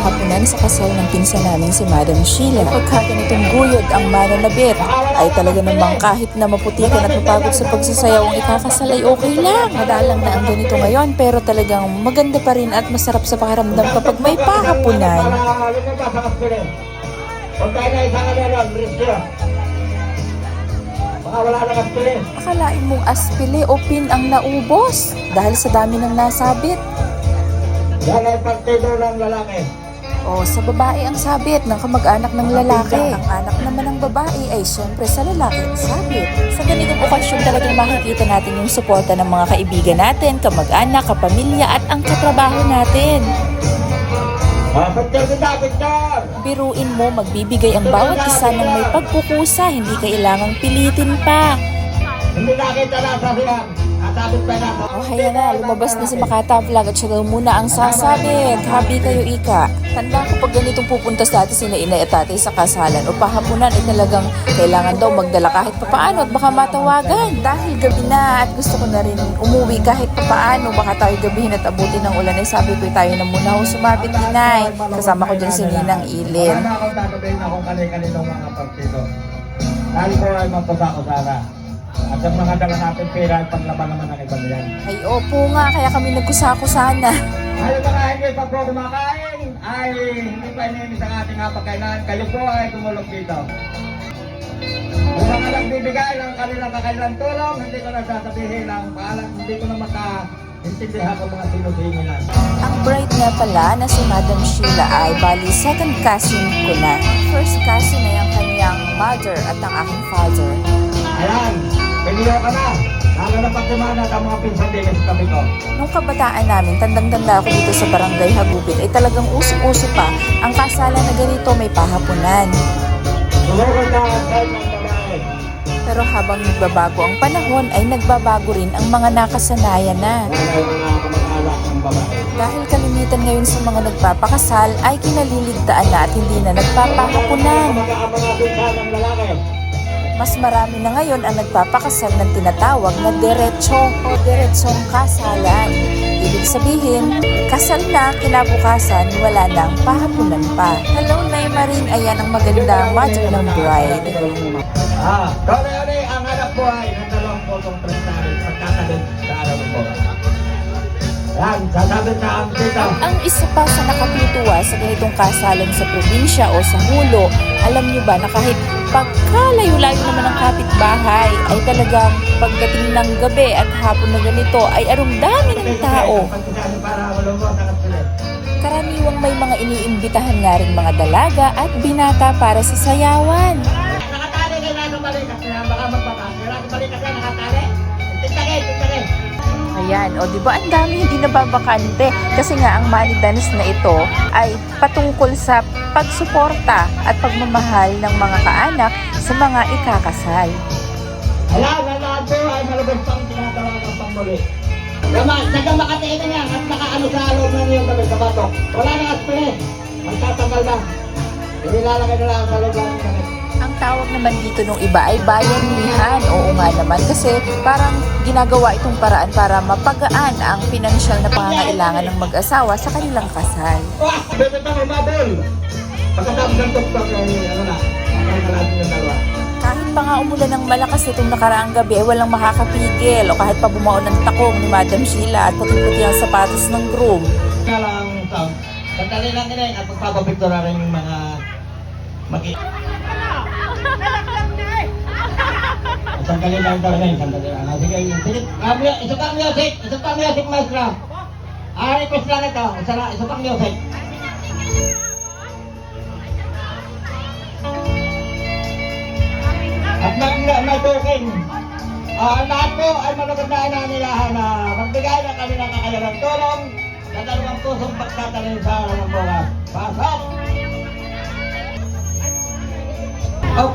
pahapunan sa kasal ng pinsan naming si Madam Sheila. Pagka ganitong guyod ang mananabit, ay talaga namang kahit na maputikan at mapagod sa pagsasayaw ang ikakasal ay okay lang. Madalang na ang ganito ngayon pero talagang maganda pa rin at masarap sa pakiramdam kapag may pahapunan. Akalain mong aspile o pin ang naubos dahil sa dami ng nasabit. Yan ay partido ng lalaki. O sa babae ang sabit ng kamag-anak ng lalaki. Ang anak naman ng babae ay syempre sa lalaki ang sabit. Sa ganitong okasyon talagang makikita natin yung suporta ng mga kaibigan natin, kamag-anak, kapamilya at ang katrabaho natin. Biruin mo, magbibigay ang bawat isa ng may pagkukusa, hindi kailangang pilitin pa. Hindi nakita na sa silang. O kaya na, lumabas na si Makata Vlog at siya daw muna ang sasabit. Happy kayo, Ika. Tanda ko pag ganitong pupunta sa dati sila inay at tatay sa kasalan o pahapunan ay talagang kailangan daw magdala kahit papaano at baka matawagan. Dahil gabi na at gusto ko na rin umuwi kahit papaano, baka tayo gabihin at abutin ng ulan ay sabi ko tayo na muna ho sumabit inay. Kasama ko dyan si Ninang Ilin. Wala na akong tatabihin na kung kani-kaninong mga partido. Dahil ko ay magpapako sana. At ang mga dala natin pera ay paglaban naman ng iba niyan. Ay opo nga, kaya kami nagkusako sana. Ayaw mga hindi pa po kumakain. Ay hindi pa iniinis ang ating hapagkainan. Kayo po ay tumulong dito. Kung mga nagbibigay ng kanilang kakailang tulong, hindi ko na sasabihin ang paalam. Hindi ko na makaintindihan kung mga sinusingilan. Ang bride nga pala na si Madam Sheila ay bali second cousin ko na. First cousin ay ang kanyang mother at ang aking father. Ayan, piniyo ka na. Lalo na pagkumana ang mga pinsan din sa tabi ko. Nung kabataan namin, tandang-tanda ako dito sa Barangay Hagupit ay talagang usok-uso pa ang kasalan na ganito may pahapunan. Sumugod na ang side ng babae. Pero habang nagbabago ang panahon ay nagbabago rin ang mga nakasanayan na. Yan ay mga kamag-alak ng babae. Dahil kalimitan ngayon sa mga nagpapakasal ay kinaliligtaan na at hindi na nagpapahapunan. Mga pinsan ng lalaki. Mas marami na ngayon ang nagpapakasal ng tinatawag na derecho o diretsong kasalan. Ibig sabihin, kasal na, kinabukasan, wala nang pahapunan pa. Hello, Nay Maring, ayan ang magandang mother ng bride. Kali-ali, ang hanap buhay ng dalawang potong presentarin pagkakalit sa araw ng buhay. Yan, sasabit na ang dito. Ang isa pa sa nakatutuwa sa ganitong kasalan sa probinsya o sa hulo, alam niyo ba na kahit pagkalayo-layo naman ang kapitbahay ay talagang pagdating ng gabi at hapon na ganito ay arumdami ng tao. Para malungkot ang kapilit. Karaniwang may mga iniimbitahan nga rin mga dalaga at binata para sa sayawan. Nakatali kayo na balikat na baka magpapakira. Balikat na nakatali. Tigtagay. Ayan, o diba ang dami hindi nababakante kasi nga ang money dance na ito ay patungkol sa pagsuporta at pagmamahal ng mga kaanak sa mga ikakasal. Ayan, ang lahat po ay malabas pang tinatawag ang pangmuli. Nagang makatiin na yan at nakaano sa loob na niyong gabi sa batok. Wala nang aspire. Magtatanggal na. Inilalagay na lang sa loob lang ng gabi. Ang tawag naman dito nung iba ay bayanihan. Oo nga naman kasi parang ginagawa itong paraan para mapagaan ang pinansyal na pangangailangan ng mag-asawa sa kanilang kasal. Bebe pa ng babol. Pagkatapos ng tuktok ay ano na. Ang kalasin ng dalawa. Kahit pa nga umulan ng malakas itong nakaraang gabi ay walang makakapigil o kahit pa bumao ng takong ni Madam Sheila at puti-puti ang sapatos ng groom. Kaya lang sound. Sandali lang rin at magpapapicture rin yung mga Sandali lang daw rin, sandali lang. Sige, isukang music, maestro. Request lang ito, isukang music. At may token. Lahat po ay managandaan na nilahan na magbigay ng kanilang kakayalang tulong sa dalawang pusong pagtatalin sa araw ng bukas. Pasok! Oh!